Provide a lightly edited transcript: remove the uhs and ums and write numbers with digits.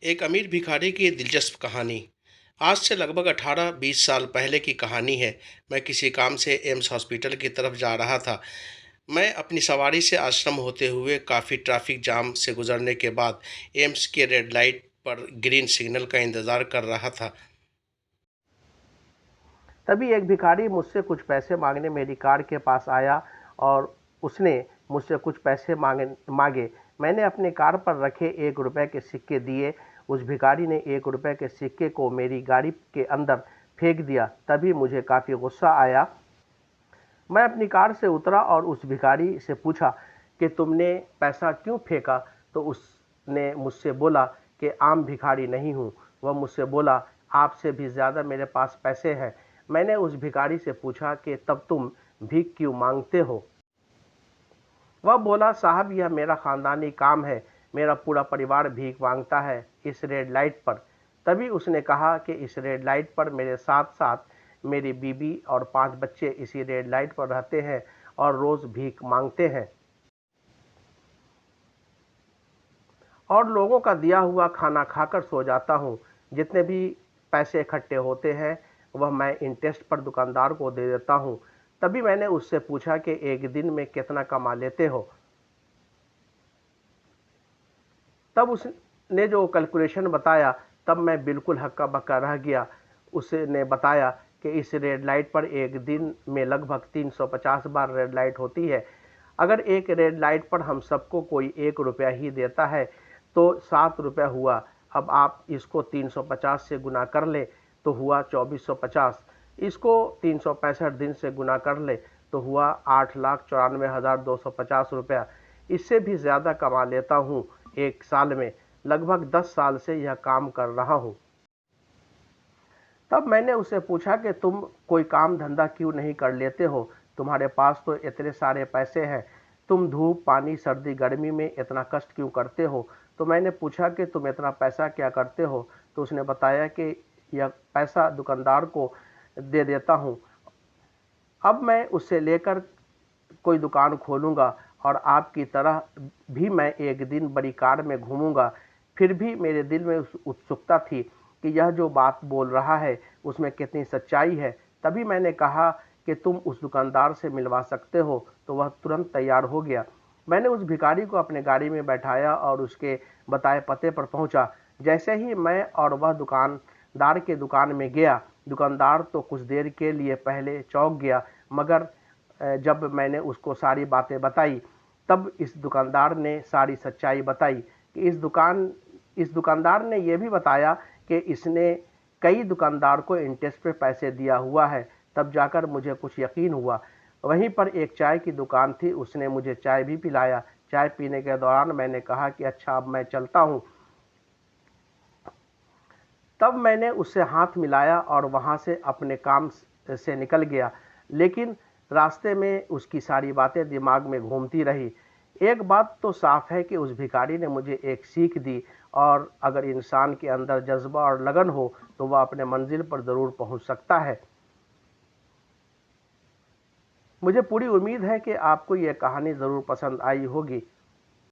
एक अमीर भिखारी की दिलचस्प कहानी। आज से लगभग 18-20 साल पहले की कहानी है। मैं किसी काम से एम्स हॉस्पिटल की तरफ जा रहा था। मैं अपनी सवारी से आश्रम होते हुए काफ़ी ट्रैफिक जाम से गुजरने के बाद एम्स के रेड लाइट पर ग्रीन सिग्नल का इंतज़ार कर रहा था। तभी एक भिखारी मुझसे कुछ पैसे मांगने मेरी कार के पास आया और उसने मुझसे कुछ पैसे मांगे। मैंने अपनी कार पर रखे 1 रुपए के सिक्के दिए। उस भिखारी ने 1 रुपए के सिक्के को मेरी गाड़ी के अंदर फेंक दिया। तभी मुझे काफ़ी गुस्सा आया। मैं अपनी कार से उतरा और उस भिखारी से पूछा कि तुमने पैसा क्यों फेंका। तो उसने मुझसे बोला कि आम भिखारी नहीं हूँ। वह मुझसे बोला, आपसे भी ज़्यादा मेरे पास पैसे हैं। मैंने उस भिखारी से पूछा कि तब तुम भीख क्यों मांगते हो। वह बोला, साहब यह मेरा खानदानी काम है। मेरा पूरा परिवार भीख मांगता है इस रेड लाइट पर। तभी उसने कहा कि इस रेड लाइट पर मेरे साथ साथ मेरी बीवी और 5 बच्चे इसी रेड लाइट पर रहते हैं और रोज़ भीख मांगते हैं और लोगों का दिया हुआ खाना खाकर सो जाता हूँ। जितने भी पैसे इकट्ठे होते हैं वह मैं इंटरेस्ट पर दुकानदार को दे देता हूँ। तभी मैंने उससे पूछा कि एक दिन में कितना कमा लेते हो। तब उसने जो कैलकुलेशन बताया, तब मैं बिल्कुल हक्का बक्का रह गया। उसने बताया कि इस रेड लाइट पर एक दिन में लगभग 350 बार रेड लाइट होती है। अगर एक रेड लाइट पर हम सबको कोई 1 रुपया ही देता है तो 7 रुपया हुआ। अब आप इसको 350 से गुना कर ले तो हुआ 2450। इसको 365 दिन से गुना कर ले तो हुआ 8,94,250 रुपया। इससे भी ज़्यादा कमा लेता हूँ एक साल में। लगभग 10 साल से यह काम कर रहा हूँ। तब मैंने उससे पूछा कि तुम कोई काम धंधा क्यों नहीं कर लेते हो। तुम्हारे पास तो इतने सारे पैसे हैं। तुम धूप पानी सर्दी गर्मी में इतना कष्ट क्यों करते हो। तो मैंने पूछा कि तुम इतना पैसा क्या करते हो। तो उसने बताया कि यह पैसा दुकानदार को दे देता हूँ। अब मैं उससे लेकर कोई दुकान खोलूंगा और आपकी तरह भी मैं एक दिन बड़ी कार में घूमूंगा। फिर भी मेरे दिल में उत्सुकता थी कि यह जो बात बोल रहा है उसमें कितनी सच्चाई है। तभी मैंने कहा कि तुम उस दुकानदार से मिलवा सकते हो। तो वह तुरंत तैयार हो गया। मैंने उस भिखारी को अपने गाड़ी में बैठाया और उसके बताए पते पर पहुंचा। जैसे ही मैं और वह दुकानदार के दुकान में गया, दुकानदार तो कुछ देर के लिए पहले चौंक गया, मगर जब मैंने उसको सारी बातें बताई तब इस दुकानदार ने सारी सच्चाई बताई कि इस दुकानदार ने यह भी बताया कि इसने कई दुकानदार को इंटरेस्ट पे पैसे दिया हुआ है। तब जाकर मुझे कुछ यकीन हुआ। वहीं पर एक चाय की दुकान थी, उसने मुझे चाय भी पिलाया। चाय पीने के दौरान मैंने कहा कि अच्छा अब मैं चलता हूँ। तब मैंने उससे हाथ मिलाया और वहाँ से अपने काम से निकल गया। लेकिन रास्ते में उसकी सारी बातें दिमाग में घूमती रही। एक बात तो साफ है कि उस भिखारी ने मुझे एक सीख दी, और अगर इंसान के अंदर जज्बा और लगन हो तो वह अपने मंजिल पर ज़रूर पहुंच सकता है। मुझे पूरी उम्मीद है कि आपको यह कहानी ज़रूर पसंद आई होगी।